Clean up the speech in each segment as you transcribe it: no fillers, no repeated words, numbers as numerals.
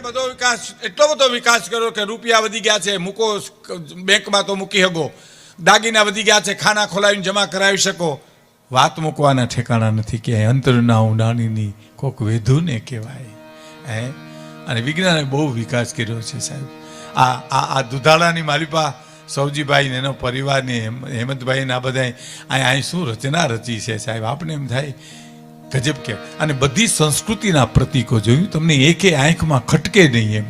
બધો વિકાસ, એટલો બધો વિકાસ કર્યો કે રૂપિયા વધી ગયા છે, મૂકો બેંકમાં તો મૂકી શકો, દાગીના વધી ગયા છે, ખાના ખોલાવીને જમા કરાવી શકો. વાત મૂકવાના ઠેકાણા નથી ક્યાંય. અંતરના ઊંડાણીની કોક વેધુને કહેવાય હે. અને વિજ્ઞાને બહુ વિકાસ કર્યો છે સાહેબ. આ દુધાળાની માલિપા સૌજીભાઈ ને એનો પરિવારને હેમંતભાઈ ને આ બધા અહીં શું રચના રચી છે સાહેબ. આપણે એમ થાય ગજબ કે. અને બધી સંસ્કૃતિના પ્રતીકો જોયું તમને, એકે આંખમાં ખટકે નહીં એમ,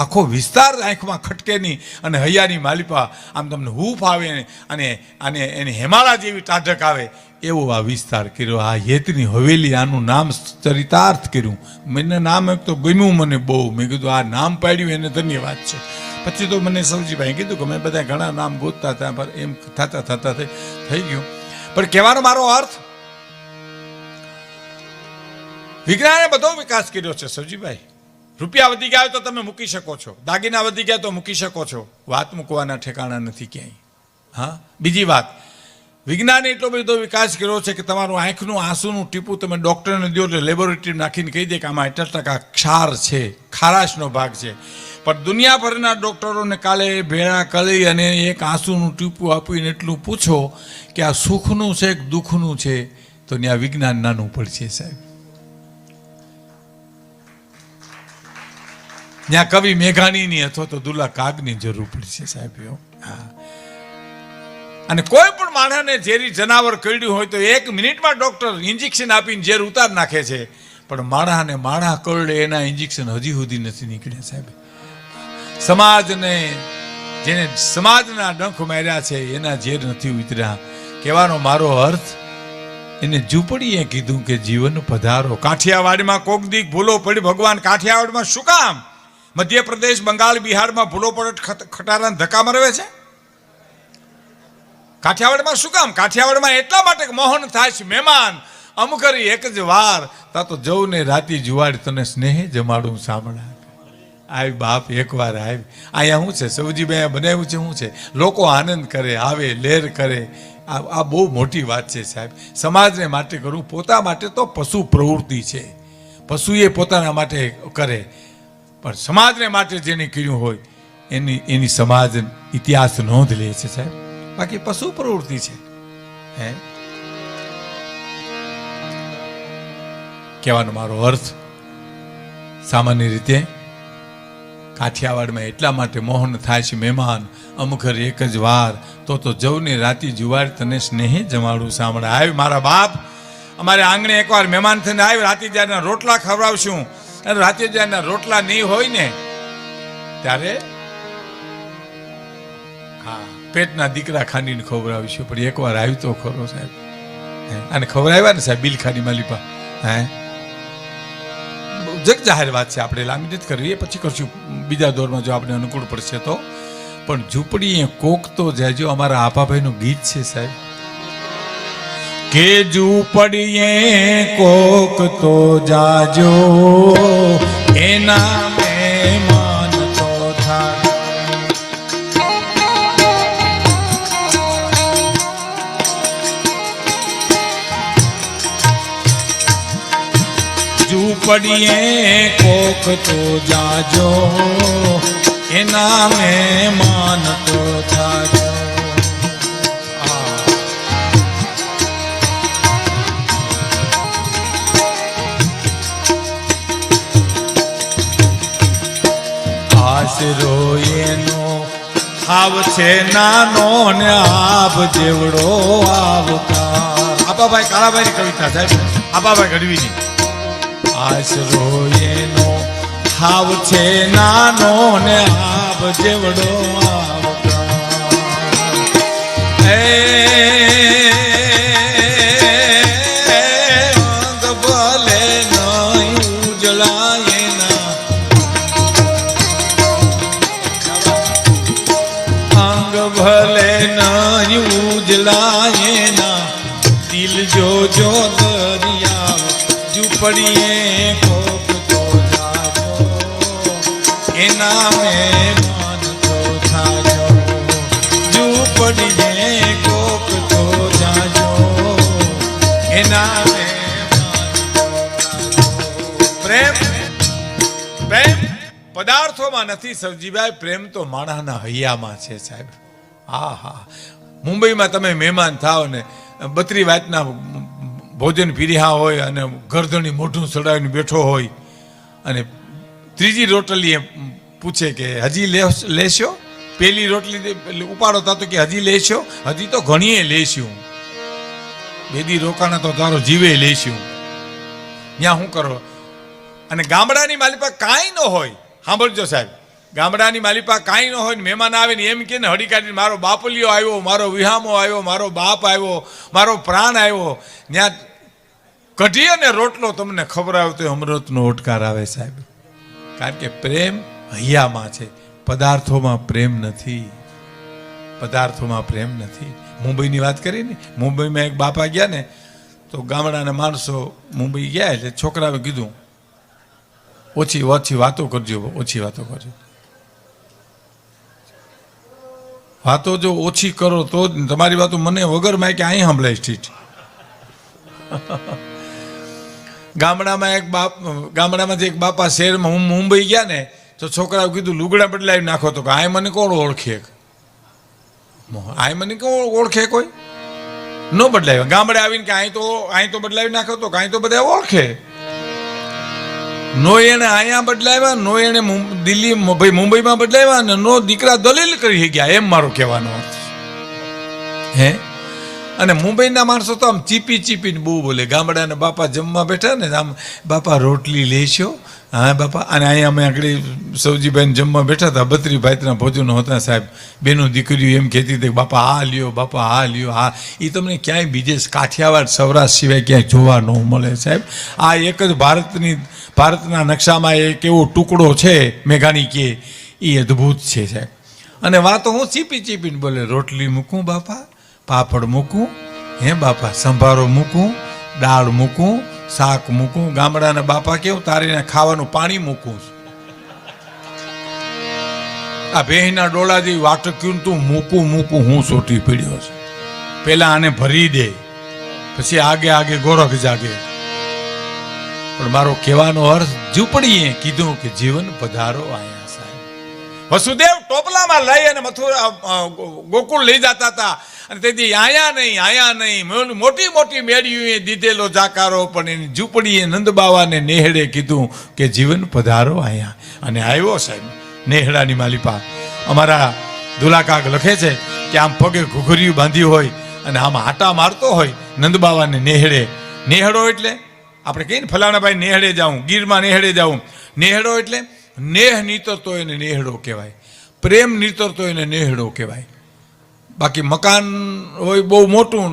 આખો વિસ્તાર આંખમાં ખટકે નહીં. અને હૈયાની માલિપા આમ તમને હૂફ આવે અને એને હેમાળા જેવી ટાઢક આવે એવો આ વિસ્તાર કર્યો. આ હેતની હવેલી, આનું નામ ચરિતાર્થ કર્યું. મને નામ એક તો ગમ્યું મને બહુ. મેં કીધું આ નામ પાડ્યું એને ધન્યવાદ છે. પછી તો મને સૌજીભાઈ કીધું કે મેં બધા ઘણા નામ ગોતતા હતા, પણ એમ થતા થઈ ગયું. પણ કહેવાનો મારો અર્થ, વિજ્ઞાને બધો વિકાસ કર્યો છે સૌજીભાઈ. રૂપિયા વધી ગયા તો તમે મૂકી શકો છો, દાગીના વધી ગયા તો મૂકી શકો છો. વાત મૂકવાના ઠેકાણા નથી ક્યાંય. હા, બીજી વાત, વિજ્ઞાને એટલો બધો વિકાસ કર્યો છે કે તમારું આંખનું આંસુનું ટીપું તમે ડૉક્ટરને દો એટલે લેબોરેટરી નાખીને કહી દે કે આમાં એટલા ટકા ક્ષાર છે, ખારાશનો ભાગ છે. પણ દુનિયાભરના ડૉક્ટરોને કાલે ભેળા કરી અને એક આંસુનું ટીપું આપીને એટલું પૂછો કે આ સુખનું છે કે દુઃખનું છે, તો ત્યાં વિજ્ઞાન નાનું પડશે સાહેબ. ત્યાં કવિ મેઘાણીની અથવા તો દુલ્લા કાગની જરૂર પડશે સાહેબ. હા, અને કોઈ પણ માણસને ઝેરી જનાવર કરડ્યું હોય તો 1 મિનિટમાં ડોક્ટર ઇન્જેક્શન આપીને ઝેર ઉતાર નાખે છે. પણ માણસને માણસ કરડે એના ઇન્જેક્શન હજી સુધી નથી નીકળ્યા સાહેબ. સમાજને જેને સમાજના ડંખ માર્યા છે એના ઝેર નથી ઉતર્યા. કહેવાનો મારો અર્થ, એને ઝૂંપડીએ કીધું કે જીવન પધારો. કાઠિયાવાડમાં કોક દીક ભૂલો પડી, ભગવાન કાઠિયાવાડમાં શું કામ? મધ્યપ્રદેશ, બંગાળ, બિહારમાં ભૂલો પડે ખટારાને ધક્કા મરવે છે. કાઠિયાવાડમાં શું કામ? કાઠિયાવાડમાં એટલા માટે મોહન થાય છે મહેમાન અમકરી એક જ વાર, તા તો જવું ને રાતી જુવાડ તને સ્નેહે જમાડું સાંભળા. આવી બાપ એકવાર આવી. અહીંયા શું છે સૌજીભાઈ બનાવ્યું છે, શું છે? લોકો આનંદ કરે, આવે, લેર કરે. આ બહુ મોટી વાત છે સાહેબ. સમાજને માટે કરવું, પોતા માટે તો પશુ પ્રવૃત્તિ છે, પશુ એ પોતાના માટે કરે, પણ સમાજને માટે જેને કર્યું હોય એની સમાજ ઇતિહાસ નોંધ લે છે સાહેબ. બાકી પશુ પ્રવૃત્તિ છે હે. કહેવાનો મારો અર્થ, સામાન્ય રીતે કાઠિયાવાડમાં એટલા માટે મોહન થાય છે મહેમાન અમુખર એક જ વાર, તો જવને રાતી જુવાડ તને સ્નેહે જમાડું સાંભળા. આવી મારા બાપ અમારે આંગણે એકવાર મહેમાન થઈને આવી, રાતી જ્યારના રોટલા ખવડાવશું, અને રાતે જ્યારના રોટલા નહીં હોય ને ત્યારે હા પેટના દીકરા ખાંડીને ખવડાવીશું. પણ એકવાર આવ્યું તો ખરો સાહેબ. અને ખવડાવ્યા ને સાહેબ બિલખાની માલિપા. હે, જગ જાહેર વાત છે, આપણે લાંબી નથી કરવી, એ પછી કરશું બીજા દોરમાં જો આપણે અનુકૂળ પડશે તો. પણ ઝૂંપડીએ કોક તો જાજો. અમારા આપાભાઈનું ગીત છે સાહેબ કે ઝૂંપડીએ કોક તો જાજો, એના મહેમાન તો થાય. ઝૂંપડીએ કોક તો જાજો, એના મહેમાન તો થાજો. આશરો એનો આવ છે નાનો ને આપ જેવડો આવકાર. આપાભાઈ કાળાભાઈ ની કવિતા સાહેબ, આપાભાઈ ગઢવીની. આશરો એનો હાવ છે નાનો ને આપ જેવડો આવકાર. અંગ ભલે નહીં ઉજળાય ના, અંગ ભલે નહીં ઉજળાય ના, દિલ જો દરિયા ઝૂંપડીએ કોક તો જાજો, એના મહેમાન તો થાજો. ઝૂંપડીએ કોક તો જાજો, એના મહેમાન તો થાજો. પ્રેમ પ્રેમ પદાર્થોમાં નથી સવજીભાઈ, પ્રેમ તો માણસના હૈયામાં છે સાહેબ. હા હા, મુંબઈમાં તમે મહેમાન થાવ ને 32 વાતના ભોજન પીર્યા હોય અને ગરદણી મોઢું ચડાવીને બેઠો હોય અને ત્રીજી રોટલી પૂછે કે હજી લેશો? પેલી રોટલી ઉપાડો તા તો કે હજી લેશો? હજી તો ઘણીએ લેશું. બેદી રોકાણા તો તારો જીવે લેશું. ત્યાં શું કરો? અને ગામડાની માલિપા કાંઈ ન હોય, સાંભળજો સાહેબ, ગામડાની માલિપા કાંઈ ન હોય ને મહેમાન આવે ને એમ કે ને હડી કાઢીને મારો બાપલિયો આવ્યો, મારો વિહામો આવ્યો, મારો બાપ આવ્યો, મારો પ્રાણ આવ્યો, ત્યાં કઢી અને રોટલો તમને ખબર તો અમૃતનો ઓટકાર આવે સાહેબ. કારણ કે પ્રેમ હૈયામાં છે, પદાર્થોમાં પ્રેમ નથી. પદાર્થોમાં પ્રેમ નથી. મુંબઈની વાત કરી ને, મુંબઈમાં એક બાપા ગયા ને તો ગામડાના માણસો મુંબઈ ગયા એટલે છોકરાએ કીધું ઓછી વાતો કરજો, ઓછી વાતો કરજો. વાતો જો ઓછી કરો તો તમારી વાતો મને વગર માં કે અહીં સાંભળાય સ્ટ્રીટ. ગામડામાં એક બાપા શહેરમાં મુંબઈ ગયા ને તો છોકરાએ કીધું લુગડા બદલાવી નાખો તો આ મને કોણ ઓળખે? આ મને કોણ ઓળખે? કોઈ ન બદલાવ્યા. ગામડે આવીને કે અહીં તો બદલાવી નાખો તો કાંઈ તો બધા ઓળખે. નો એને અહીંયા બદલાવ્યા, નો એને દિલ્હી ભાઈ મુંબઈમાં બદલાવ્યા ને નો દીકરા દલીલ કરી ગયા, એમ મારો કહેવાનો અર્થ. હે, અને મુંબઈના માણસો તો આમ ચીપીને બહુ બોલે. ગામડાના બાપા જમવા બેઠા ને આમ બાપા રોટલી લેશો? હા બાપા. અને અહીંયા અમે આગળ સવજીભાઈને જમવા બેઠા હતા, 32 ભાઈના ભોજનો હતા સાહેબ. બેનું દીકરીઓ એમ કહેતી હતી બાપા આ લ્યો, બાપા આ લ્યો. હા, એ તમને ક્યાંય બીજે કાઠિયાવાડ સૌરાષ્ટ્ર સિવાય ક્યાંય જોવા ન મળે સાહેબ. આ એક જ ભારતના નકશામાં એક એવો ટુકડો છે મેઘાણી કે એ અદ્ભુત છે સાહેબ. અને વાતો હું ચીપીને બોલે. રોટલી મૂકું બાપા? પાપડ મૂકું? હે બાપા સંભારો મૂકું? દાળ મૂકું? શાક મૂકું? ગામડાના બાપા કેવું તારીને ખાવાનું પાણી મૂકું? આ ભેંના ડોળા જેવી વાટક્યું તું મૂકું હું સોટી પીડ્યો છે. પેલા આને ભરી દે પછી આગે ગોરખ જાગે. પણ મારો કહેવાનો અર્થ ઝૂંપડીએ કીધું કે જીવન પધારો આયા સાહેબ. વસુદેવ ટોપલામાં લઈ અને મથુરા ગોકુળ લઈ જતા હતા અને તેથી આયા નહીં મોટી મેળીઓએ દીધેલો જાકારો, પણ એની ઝૂંપડીએ નંદબાવાને નેહડે કીધું કે જીવન પધારો આયા. અને આવ્યો સાહેબ નેહડાની માલિપા. અમારા દુલાકાક લખે છે કે આમ પગે ઘૂઘરિયું બાંધ્યું હોય અને આમ હાટા મારતો હોય નંદબાવાને નેહડે. નેહડો એટલે આપણે કહીએ ને ફલાણાભાઈ નેહડે જાઉં, ગીરમાં નેહડે જાઉં. નેહડો એટલે નેહ નીતરતો એને નેહડો કહેવાય, પ્રેમ નીતરતો એને નેહડો કહેવાય. બાકી મકાન હોય બહુ મોટું,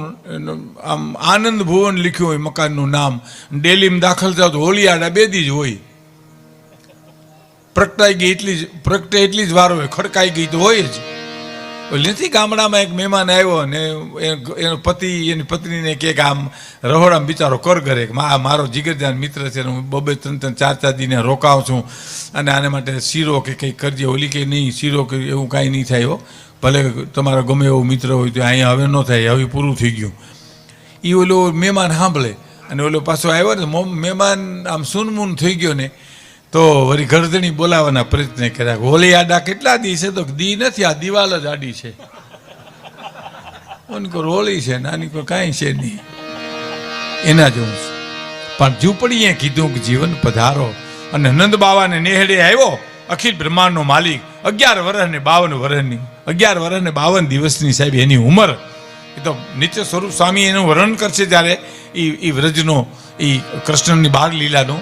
આમ આનંદ ભુવન લખ્યું હોય મકાનનું નામ, ડેલીમાં દાખલ થાવ તો હોલિયાડા બેદી જ હોય. પ્રગટાઈ ગઈ એટલી જ વાર હોય, ખડકાઈ ગઈ તો હોય જ. નથી ગામડામાં એક મહેમાન આવ્યો ને એનો પતિ એની પત્નીને કે આમ રહોડામાં બિચારો કર કરે કે મારો જીગરજાન મિત્ર છે, હું 2-3 4 દિને રોકાઉં છું અને આને માટે શીરો કે કંઈક કરજે. ઓલી કે નહીં શીરો કે એવું કાંઈ નહીં થાય હો, ભલે તમારો ગમે એવો મિત્ર હોય તો અહીંયા હવે ન થાય, હવે પૂરું થઈ ગયું. એ ઓલો મહેમાન સાંભળે અને ઓલો પાછો આવ્યો ને મહેમાન આમ સૂનમૂન થઈ ગયો ને તો વળી ગરદણી બોલાવવાના પ્રયત્ન કર્યા. હોલી આડા કેટલા દી છે? તો દી નથી, આ દિવાલ જ આડી છે. ઓની કોઈ હોળી છે નાની કોઈ કાંઈ છે નહીં, એના જેવું છે. પણ ઝૂંપડીએ કીધું કે જીવન પધારો. અને નંદ બાવાને નેહડે આવ્યો અખિલ બ્રહ્માંડનો માલિક. 11 વર્ષ ને 52 વર્ષની, 11 વર્ષ ને 52 દિવસની સાહેબ એની ઉંમર. એ તો નિત્ય સ્વરૂપ સ્વામી એનું વર્ણન કરશે ત્યારે એ વ્રજનો, એ કૃષ્ણની બાળ લીલાનું.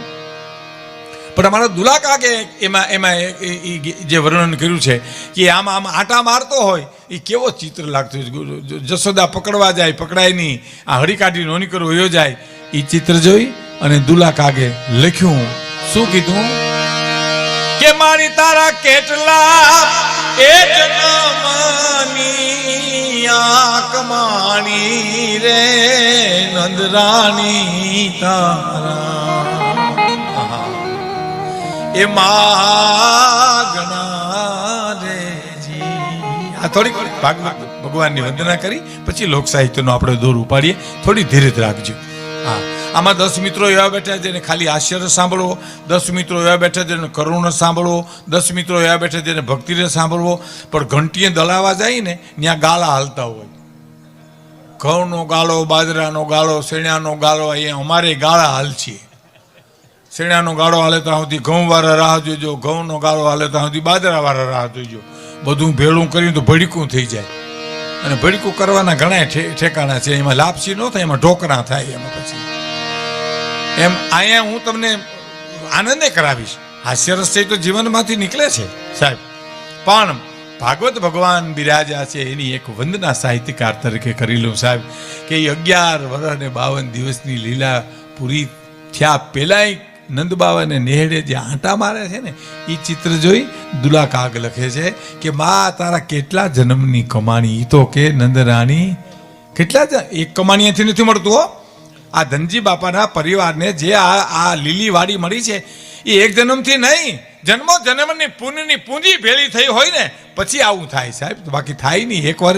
પણ અમારા દુલાકાકે એમાં જે વર્ણન કર્યું છે કે આમ આટા મારતો હોય એ કેવો ચિત્ર લાગતો હોય. જશોદા પકડવા જાય, પકડાય નહીં, આ હળી કાઢી નોની કરો વયો જાય. એ ચિત્ર જોઈ અને દુલાકાકે લખ્યું, શું કીધું કે મારી તારા કેટલા એ જન્મની આંખ માણી રે નંદરાણી તારા એ માગણા રેજી. આ થોડીક ભગવાનની વંદના કરી પછી લોક સાહિત્યનો આપણે દોર ઉપાડીએ. થોડી ધીરજ રાખજો. હા, આમાં 10 મિત્રો એવા બેઠા જેને ખાલી આશ્ચર્ય સાંભળવો, 10 મિત્રો એવા બેઠા જેને કરુણ સાંભળવો, 10 મિત્રો એવા બેઠા જેને ભક્તિને સાંભળવો. પણ ઘંટીએ દળાવા જાય ને ત્યાં ગાળા હાલતા હોય. ઘઉંનો ગાળો, બાજરાનો ગાળો, શેણાનો ગાળો, અહીંયા અમારે ગાળા હાલ છે. શેણાનો ગાળો હાલે ત્યાં સુધી ઘઉંવાળા રાહ જોજો, ઘઉંનો ગાળો હાલે ત્યાં સુધી બાજરાવાળા રાહ જોજો. બધું ભેળું કર્યું તો ભડીકું થઈ જાય. અને ભડીકું કરવાના ઘણા ઠેકાણા છે. એમાં લાપસી ન થાય, એમાં ઢોકરા થાય. એમાં પછી એમ અહીંયા હું તમને આનંદે કરાવીશ. હાસ્યરસ છે તો જીવનમાંથી નીકળે છે સાહેબ. પણ ભાગવત ભગવાન બિરાજા છે એની એક વંદના સાહિત્યકાર તરીકે કરી લઉં સાહેબ, કે 11 વર્ષ અને 52 દિવસની લીલા પૂરી થયા પહેલાંય નંદ બાવાને નેહડે જે આંટા મારે છે ને એ ચિત્ર જોઈ દુલા કાગ લખે છે કે મા તારા કેટલા જન્મની કમાણી. એ તો કે નંદરાણી કેટલા એક કમાણીથી નથી મળતું હો. આ ધનજી બાપાના પરિવારને જે આ લીલી વાડી મળી છે એ એક જન્મથી નહીં, જન્મો જન્મની પુણ્યની પૂંજી ભેળી થઈ હોય ને પછી આવું થાય સાહેબ. બાકી થાય નહીં. એક વાર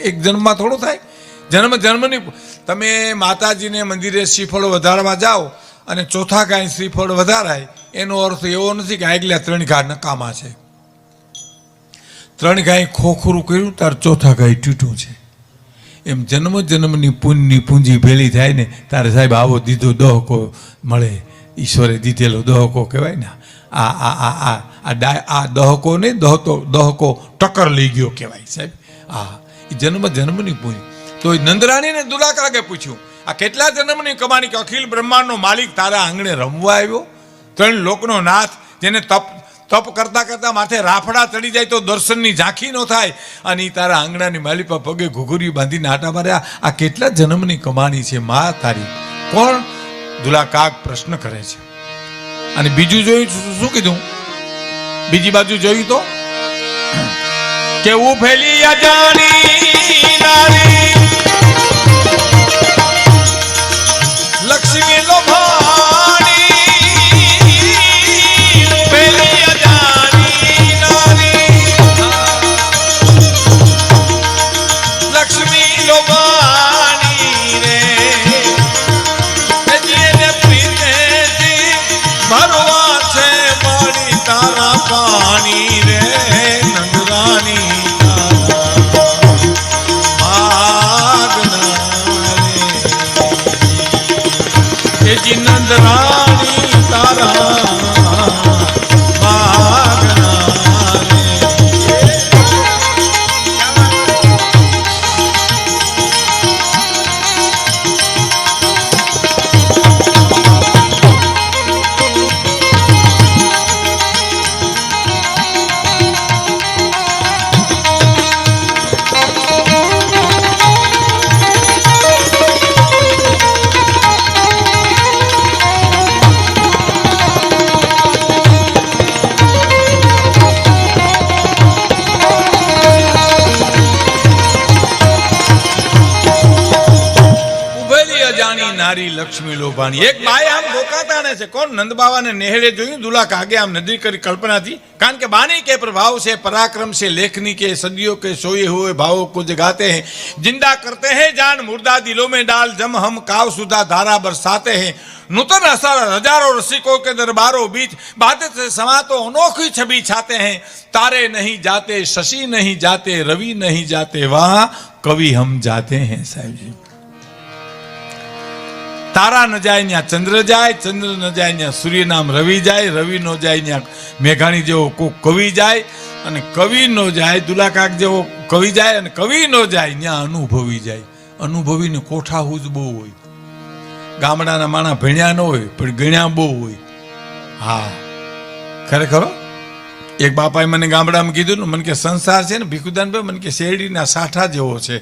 એક જન્મમાં થોડું થાય. જન્મની તમે માતાજીને મંદિરે શ્રીફળ વધારવા જાઓ અને ચોથા ગાય શ્રીફળ વધારાય એનો અર્થ એવો નથી કે આગલા 3 ગાય નકામા છે. 3 ગાય ખોખરું કર્યું તાર ચોથા ગાય તૂટ્યું છે. એમ જન્મની પુણ્યની પૂંજી ભેળી થાય ને તારે સાહેબ આવો દીધો દહકો મળે. ઈશ્વરે દીધેલો દહકો કહેવાય ને. આ દહકો ને દહકો ટક્કર લઈ ગયો કહેવાય સાહેબ. એ જન્મની પૂંજી. તો નંદરાણીને દુલા કાગે પૂછ્યું આ કેટલા જન્મની કમાણી કે અખિલ બ્રહ્માંડનો માલિક તારા આંગણે રમવા આવ્યો. 3 લોકનો નાથ જેને તપ કરતા કરતા માથે રાફડા ચડી જાય તો દર્શનની ઝાંખી ન થાય અને એ તારા આંગણાની માલિપા પગે ઘૂઘરી બાંધીને આટા માર્યા. આ કેટલા જન્મની કમાણી છે મા તારી. કોણ? દુલા કાગ પ્રશ્ન કરે છે. અને બીજું જોયું શું કીધું? બીજી બાજુ જોયું તો કે ઉફેલી અજાણી નારી લક્ષ્મી લોભાણી, ઉફેલી અજાણી નારી લક્ષ્મી લોભાણી રે જેને પ્રીતેથી ભરવા છે મારી તારા પાણી રે નંદરાણી નંદરાણી તારા નારી લક્ષ્મી લોભાણી. એક બાઈ આમ ગોકાતાણે છે. કોણ? નંદ બાવાને નેહડે જોયું દુલા કાગે આમ નજર કરી કલ્પનાથી. કારણ કે बानी के प्रभाव से पराक्रम से लेखनी के सदियों के सोए हुए भावों को जगाते हैं, जिंदा करते हैं जान मुर्दा दिलों में डाल जम हम काव सुधा धारा बरसाते हैं. नूतन असर हजारों रसिकों के दरबारों बीच बातें से समा तो अनोखी छवि छाते हैं. तारे नहीं जाते, शशि नहीं जाते, रवि नहीं जाते, वहां कवि हम जाते हैं. साहब जी, तारा न जाए ત્યાં ચંદ્ર જાય, ચંદ્ર ન જાય ત્યાં સૂર્ય નામ રવિ જાય, રવિ નો જાય ત્યાં મેઘાણી જેવો કોઈ કવિ જાય, અને કવિ નો જાય દુલાકાક જેવો કવિ જાય, અને કવિ નો જાય ત્યાં અનુભવી જાય. અનુભવીને કોઠા હુજ બહુ હોય. ગામડાના માણા ભણ્યા ન હોય પણ ગણ્યા બહુ હોય. હા ખરેખર એક બાપાએ મને ગામડામાં કીધું ને, મને કે સંસાર છે ને ભીખુદાનભાઈ, મને કે શેરડીના સાઠા જેવો છે.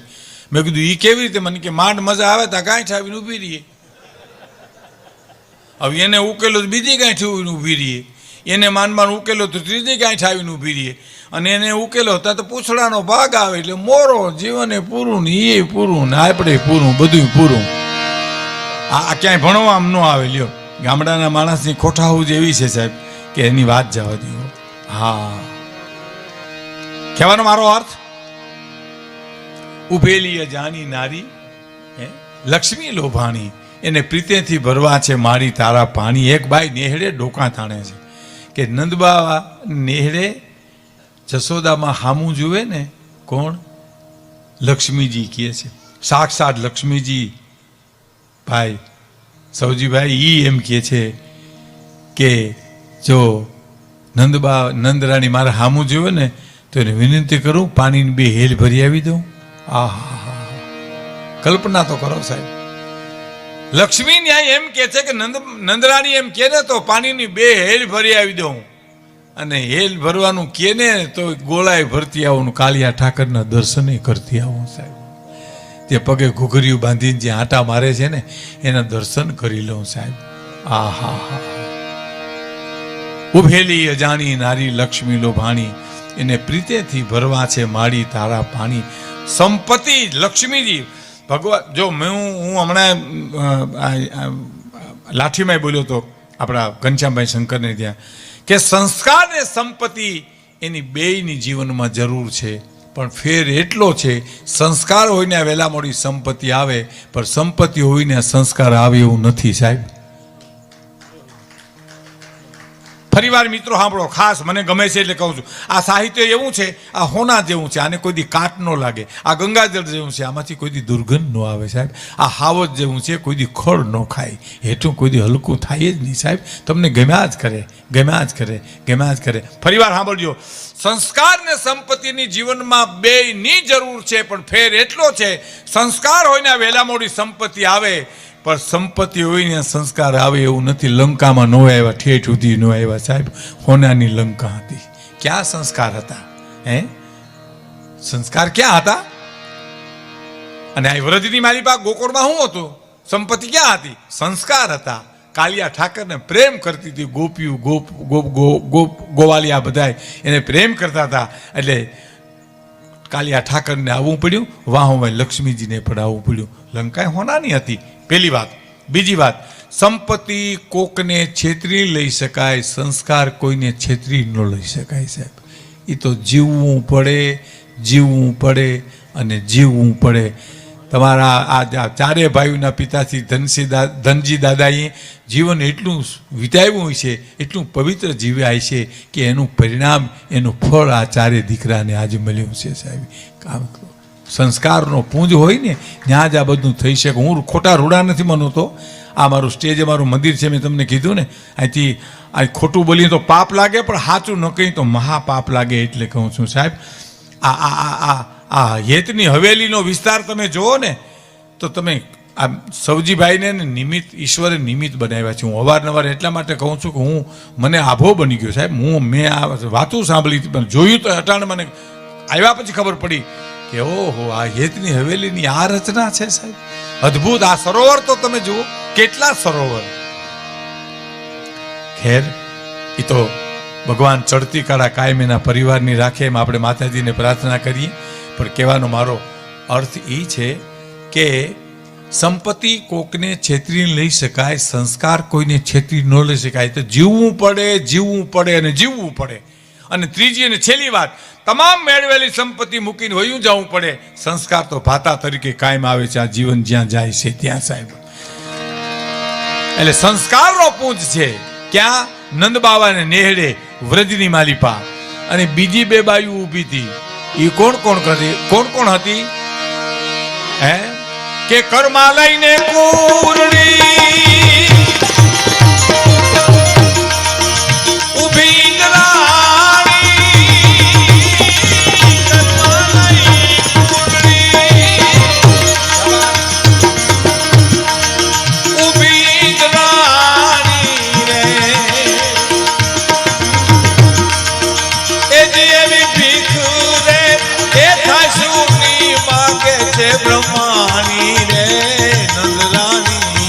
મેં કીધું ઈ કેવી રીતે? મને કે માંડ મજા આવે ત્યાં ગાંઠ આવીને ઊભી રહીએ. હવે એને ઉકેલો તો બીજી ગાંઠ ઊભી રહીએ, એને માનમાં ઉકેલો તો ત્રીજી ગાંઠ આવીને ઊભી રહીએ, અને એને ઉકેલો હતા તો પૂછડાનો ભાગ આવે એટલે મોરો. જીવને પૂરું ને એ પૂરું ને આપણે પૂરું, બધું પૂરું. આ ક્યાંય ભણવામાં ન આવે. લ્યો, ગામડાના માણસની ખોટાહું જ એવી છે સાહેબ કે એની વાત જવા દો. હા, કહેવાનો મારો અર્થ, ઉભેલી અજાણી નારી લક્ષ્મી લોભાણી, એને પ્રીતેથી ભરવા છે મારી તારા પાણી. એક બાઈ નેહડે ડોકા તાણે છે કે નંદબા નેહડે જશોદામાં હામું જુએ ને કોણ? લક્ષ્મીજી કહે છે, સાક્ષાત લક્ષ્મીજી. ભાઈ સૌજીભાઈ ઈ એમ કહે છે કે જો નંદબા નંદરાણી મારે હામું જોવે ને તો એને વિનંતી કરું પાણીની 2 હેલ ભરી આવી દઉં. આહા, કલ્પના તો કરો સાહેબ. લક્ષ્મી ન્યાય એમ કે છે કે નંદરાણી એમ કે ને તો પાણીની 2 હેલ ભરી આવી દઉં. અને હેલ ભરવાનું કે ને તો ગોળાએ ભરતી આવું, કાલિયા ઠાકરના દર્શને કરતી આવું સાહેબ. તે પગે ઘૂઘરિયું બાંધીને જે આંટા મારે છે ને એના દર્શન કરી લઉં સાહેબ. આહા હા, ઉભેલી અજાણી નારી લક્ષ્મી લોભાણી, એને પ્રીતેથી ભરવા છે માડી તારા પાણી. સંપત્તિ લક્ષ્મીજી ભગવાન. જો હું હમણાં લાઠીમાં બોલ્યો તો આપણા ઘનશ્યામભાઈ શંકરને ત્યાં કે સંસ્કાર ને સંપત્તિ એની બેયની જીવનમાં જરૂર છે, પણ ફેર એટલો છે સંસ્કાર હોય ને વહેલા મોડી સંપત્તિ આવે, પણ સંપત્તિ હોય ને સંસ્કાર આવે એવું નથી સાહેબ. ફરીવાર મિત્રો સાંભળો, ખાસ મને ગમે છે એટલે કહું છું. આ સાહિત્ય એવું છે, આ હોના જેવું છે, આને કોઈ દી કાટ ન લાગે. આ ગંગાજળ જેવું છે, આમાંથી કોઈ દી દુર્ગંધ ન આવે સાહેબ. આ હાવજ જેવું છે, કોઈ દી ખડ ન ખાય, હેઠું કોઈ દી હલકું થાય જ નહીં સાહેબ. તમને ગમ્યા જ કરે, ગમ્યા જ કરે, ગમ્યા જ કરે. ફરીવાર સાંભળજો, સંસ્કાર ને સંપત્તિની જીવનમાં બેયની જરૂર છે, પણ ફેર એટલો છે સંસ્કાર હોય ને વહેલા મોડી સંપત્તિ આવે, પણ સંપત્તિ હોય ને સંસ્કાર આવે એવું નથી. લંકામાં ન આવ્યા, ઠેઠ સુધી ન આવ્યા સાહેબ. હોનાની લંકા હતી, ક્યાં સંસ્કાર હતા? હે, સંસ્કાર ક્યાં હતા? અને આ વ્રજની મારી પાસે ગોકુળમાં શું હતું? સંપત્તિ ક્યાં હતી? સંસ્કાર હતા. કાલિયા ઠાકરને પ્રેમ કરતી હતી ગોપીઓ, ગોવાલિયા બધાય એને પ્રેમ કરતા હતા. એટલે કાલિયા ઠાકરને આવવું પડ્યું, વાહોમાં લક્ષ્મીજીને પણ આવવું પડ્યું. લંકા હોનાની હતી, પહેલી વાત. બીજી વાત, સંપત્તિ કોકને છેતરી લઈ શકાય, સંસ્કાર કોઈને છેતરી ન લઈ શકાય સાહેબ. એ તો જીવવું પડે, જીવવું પડે અને જીવવું પડે. તમારા આ ચારે ભાઈઓના પિતાથી ધનજી દાદાએ જીવન એટલું વિતાવ્યું હોય છે, એટલું પવિત્ર જીવ્યા છે કે એનું પરિણામ, એનું ફળ આ ચારે દીકરાને આજે મળ્યું છે સાહેબ. કામ સંસ્કારનો પૂંજ હોય ને ત્યાં જ આ બધું થઈ શકે. હું ખોટા રૂડા નથી માનતો. આ મારું સ્ટેજ, અમારું મંદિર છે, મેં તમને કીધું ને, અહીંથી આ ખોટું બોલીએ તો પાપ લાગે, પણ સાચું ન કહીએ તો મહાપાપ લાગે. એટલે કહું છું સાહેબ, આ હેતની હવેલીનો વિસ્તાર તમે જુઓ ને તો તમે આ સવજીભાઈને નિમિત્ત, ઈશ્વરે નિમિત્ત બનાવ્યા છે. હું અવારનવાર એટલા માટે કહું છું કે હું મને આભો બની ગયો સાહેબ. મેં આ વાતું સાંભળી હતી, પણ જોયું તો અટાણે મને આવ્યા પછી ખબર પડી કે ઓહો, આ હેતની હવેલીની આ રચના છે સાહેબ. અદ્ભુત. આ સરોવર તો તમે જુઓ, કેટલા સરોવર. ખેર, એ તો ભગવાન ચડતી કળા કાયમ એના પરિવારની રાખે, એમ આપણે માતાજીને પ્રાર્થના કરીએ. પણ કહેવાનો મારો અર્થ એ છે કે સંપત્તિ કોકને છેતરી લઈ શકાય, સંસ્કાર કોઈને છેતરી ન લઈ શકાય. તો જીવવું પડે, જીવવું પડે અને જીવવું પડે. અને ત્રીજી અને છેલ્લી વાત, તમામ મેળવેલી સંપત્તિ મૂકીને વયું જવું પડે. સંસ્કાર તો ભાતા તરીકે કાયમ આવે છે આ જીવન જ્યાં જાય છે ત્યાં સાહેબ. એટલે સંસ્કારનો પૂંજ છે ક્યાં? નંદબાવાને નેહડે વ્રજની માલિપા. અને બીજી 2 બાયું ઊભી હતી. એ કોણ હતી? હે, કે કર્મા લઈને કુરડી ઊભી બ્રહ્માની રે નંદરાની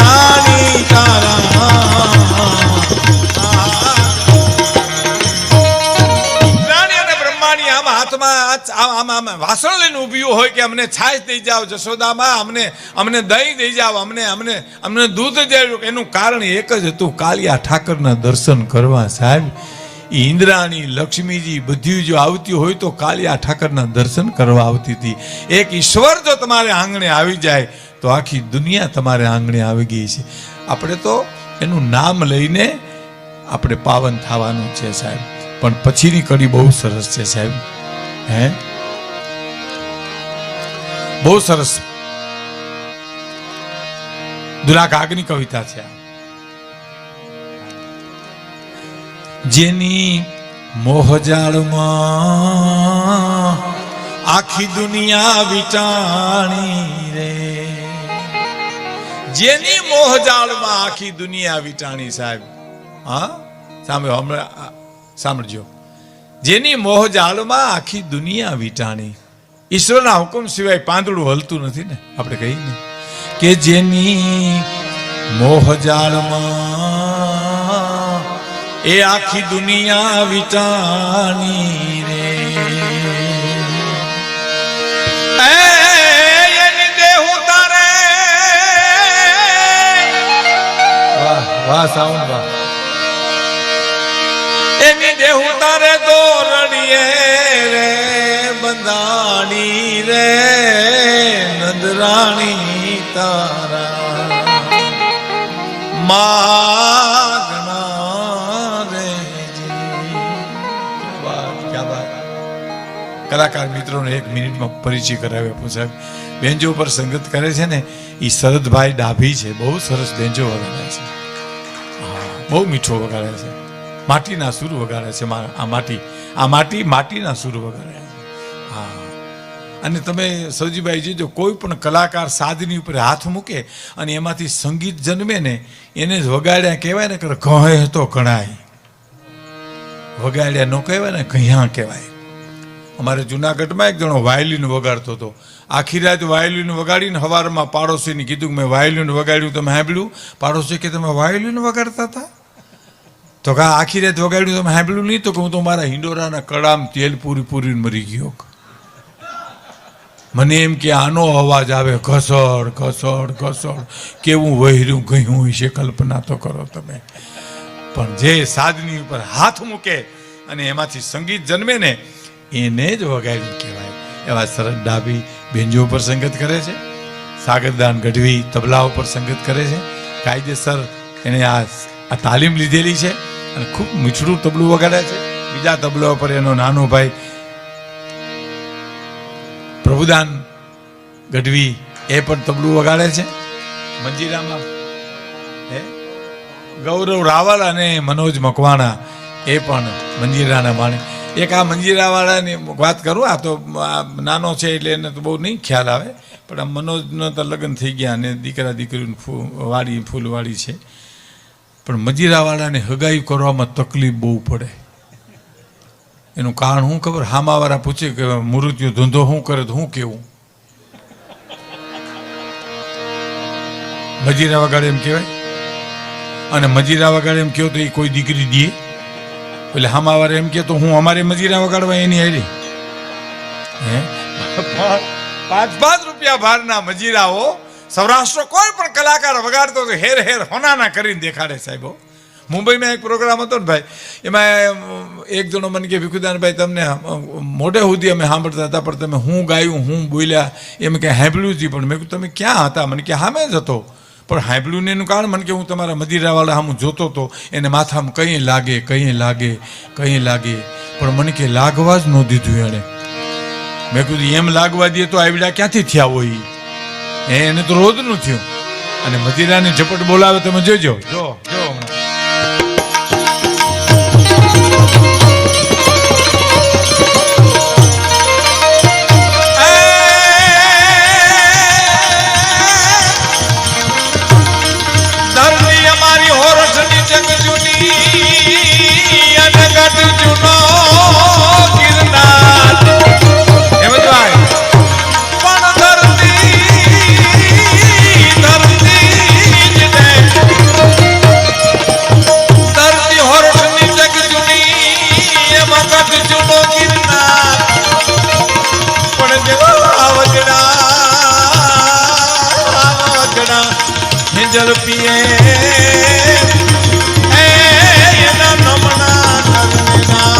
રાણી તારા હાથમાં વાસણ લઈને ઊભી હોય કે અમને છાશ દઈ જાઓ જશોદામાં, અમને દહીં દઈ જાઓ, અમને દૂધ દઈ, એનું કારણ એક જ હતું, કાલિયા ઠાકરના દર્શન કરવા. સાહેબ ઇન્દ્રાણી લક્ષ્મીજી બધી જો આવતી હોય તો કાલિયા ઠાકરના દર્શન કરવા આવતી હતી. એક ઈશ્વર જો તમારે આંગણે આવી જાય તો આખી દુનિયા તમારે આંગણે આવી ગઈ છે. આપણે તો એનું નામ લઈને આપણે પાવન થવાનું છે સાહેબ. પણ પછીની કડી બહુ સરસ છે સાહેબ. હે બહુ સરસ દુરાકાગની કવિતા છે. જેની મોહજાળમાં આખી દુનિયા વિટાણી રે, જેની મોહજાળમાં આખી દુનિયા વિટાણી. સાહેબ હા સાંભળજો, જેની મોહજાળમાં આખી દુનિયા વિટાણી. ઈશ્વરના હુકમ સિવાય પાંદડું હલતું નથી ને. આપણે કહીએ ને કે જેની મોહજાળમાં એ આખી દુનિયા વિટાણી રે, એની દેહું તારે વાહ વાહ સાઉન્ડ વાહ, એની દેહું તારે દોરડીએ રે બંધાણી રે નંદરાણી તારા માગણા રે. ક્યા વાત. કલાકાર મિત્રોને 1 મિનિટમાં પરિચય કરાવ્યો આપું સાહેબ. બેન્જો પર સંગત કરે છે ને એ શરદભાઈ ડાભી છે. બહુ સરસ બેન્જો વગાડે છે, બહુ મીઠો વગાડે છે, માટીના સૂર વગાડે છે. આ માટીના સૂર વગાડે છે. હા, અને તમે સૌજીભાઈ જોજો, કોઈ પણ કલાકાર સાધની ઉપર હાથ મૂકે અને એમાંથી સંગીત જન્મે ને એને જ વગાડ્યા કહેવાય ને, કે કહે તો કણાય, વગાડ્યા ન કહેવાય ને કયા કહેવાય. અમારે જુનાગઢમાં એક જણો વાયોલિન વગાડતો હતો. આખી રાત વાયોલિન વગાડીને સવારમાં પાડોશીને કીધું કે મેં વાયોલિન વગાડ્યું, તમે સાંભળ્યું? પાડોશી કે તમે વાયોલિન વગાડતા હતા? તો કા આખી રાત વગાડ્યું તમે સાંભળ્યું નહીં? તો કે હું તો મારા હિંડોરાના કડામ તેલ પૂરીને મરી ગયો. મને એમ કે આનો અવાજ આવે ઘસડ ઘસડ ઘસડ, કેવું વહેર્યું ગયું છે, કલ્પના તો કરો તમે. પણ જે સાધની ઉપર હાથ મૂકે અને એમાંથી સંગીત જન્મે ને એને જ વગાડ્યું કહેવાય. એવા સરળ ડાબી બેન્જો ઉપર સંગત કરે છે, સાગરદાન ગઢવી તબલા ઉપર સંગત કરે છે. કાયદેસર એને આ તાલીમ લીધેલી છે અને ખૂબ મીઠડું તબલું વગાડે છે. બીજા તબલા ઉપર એનો નાનો ભાઈ પ્રભુદાન ગઢવી એ પણ તબલું વગાડે છે. મંજીરામાં ગૌરવ રાવલ અને મનોજ મકવાણા એ પણ મંજીરાના માણે. એક આ મંજીરાવાળાની વાત કરું, આ તો નાનો છે એટલે એને તો બહુ નહીં ખ્યાલ આવે, પણ આ મનોજનો તો લગ્ન થઈ ગયા અને દીકરા દીકરીનું વાડી ફૂલવાડી છે. પણ મંજીરાવાળાને હગાઈ કરવામાં તકલીફ બહુ પડે. એનું કારણ શું ખબર? હામાવાળા પૂછે કે મૃત્યુ ધંધો શું કરે તો શું કેવું? મજીરા વગાડે એમ કહેવાય, અને મજીરા વગાડે એમ કહો તો એ કોઈ દીકરી દે? એટલે હામાવાળા એમ કે તો હું અમારે મજીરા વગાડવા એની હારી. હે 5 રૂપિયા ભારના મજીરાઓ સૌરાષ્ટ્ર કોઈ પણ કલાકાર વગાડતો તો હેર હોનાના કરીને દેખાડે સાહેબો. મુંબઈમાં એક પ્રોગ્રામ હતો ને ભાઈ, એમાં એક જણો મને કે ભીખુદાનભાઈ તમને મોઢે સુધી અમે સાંભળતા હતા, પણ તમે હું ગાયું હું બોલ્યા એમ કે સાંભળ્યું જ. પણ મેં કહ્યું તમે ક્યાં હતા? મને કે સામે જ હતો. પણ સાંભળ્યું ને એનું કારણ મને કે હું તમારા મદિરાવાળા સામું જોતો હતો, એને માથામાં કંઈ લાગે કંઈ લાગે કંઈ લાગે, પણ મને કે લાગવા જ ન દીધું એણે. મેં કીધું એમ લાગવા દે તો આવડા ક્યાંથી થયા હોય? એને તો રોજનું થયું. અને મદિરાની ઝપટ બોલાવે તમે જોજો. જો હમણાં એના નમણા નરણના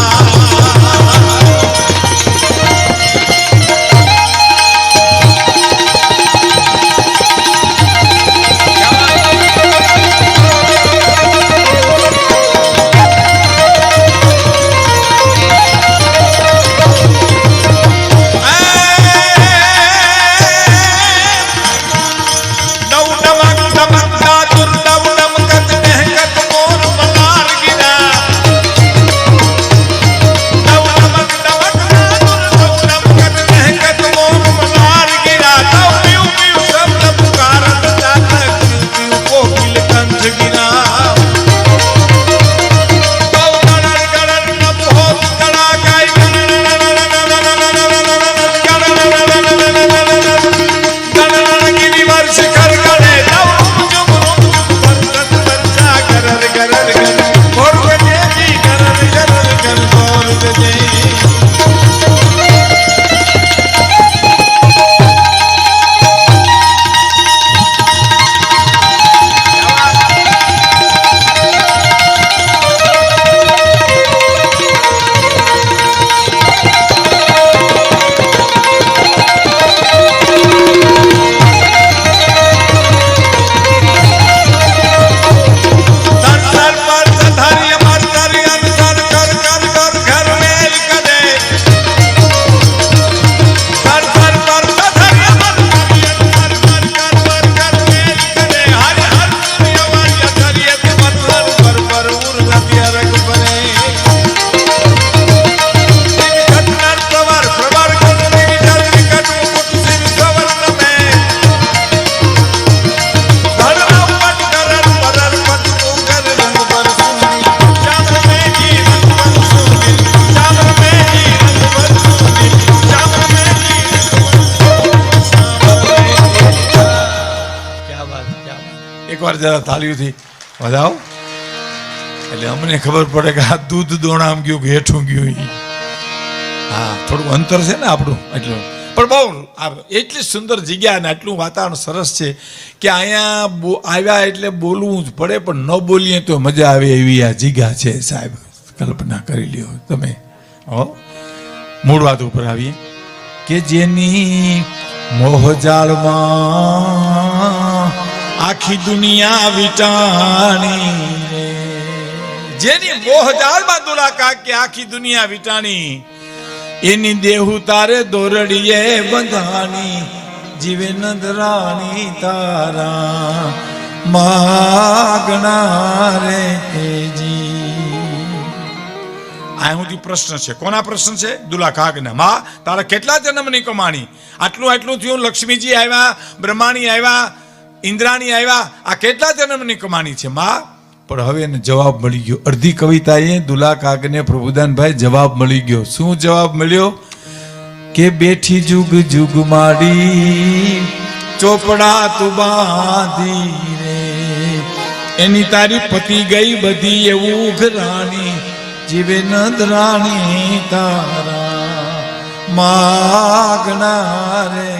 એકવાર જરા તાળીઓથી વધાવો એટલે અમને ખબર પડે કે આ દૂધ દોણામ ગયું કે હેઠું ગયું. હા, થોડું અંતર છે ને આપણું એટલું, પણ બહુ એટલી સુંદર જગ્યા અને આટલું વાતાવરણ સરસ છે કે અહીંયા આવ્યા એટલે બોલવું જ પડે, પણ ન બોલીએ તો મજા આવે એવી આ જગ્યા છે સાહેબ. કલ્પના કરી લ્યો તમે. હો, મૂળ વાત ઉપર આવીએ કે જેની મોહજાળમાં આખી દુનિયા વિટાણી, જેની મોહજાળમાં દુલાકા કે આખી દુનિયા વિટાણી, એની દેહુ તારે દોરડીએ બંધાણી, જીવે નંદરાણી તારા માગણા રે જી. આ સુધી પ્રશ્ન છે. કોના પ્રશ્ન છે? દુલા કાગના. માં તારા કેટલા જન્મની કમાણી? આટલું થયું. લક્ષ્મીજી આવ્યા, બ્રહ્માણી આવ્યા, ઇન્દ્રાણી આવ્યા, આ કેટલા જન્મની કમાણી છે માં? પણ હવે એને જવાબ મળી ગયો. અડધી કવિતાએ દુલા કાગને પ્રભુદાનભાઈ જવાબ મળી ગયો. શું જવાબ મળ્યો? કે બેઠી જુગ જુગ માડી ચોપડા તું બાંધી રે, એની તારી પતી ગઈ બધી એવું ઘરાણી, જીવે નંદરાણી તારા માગણા રે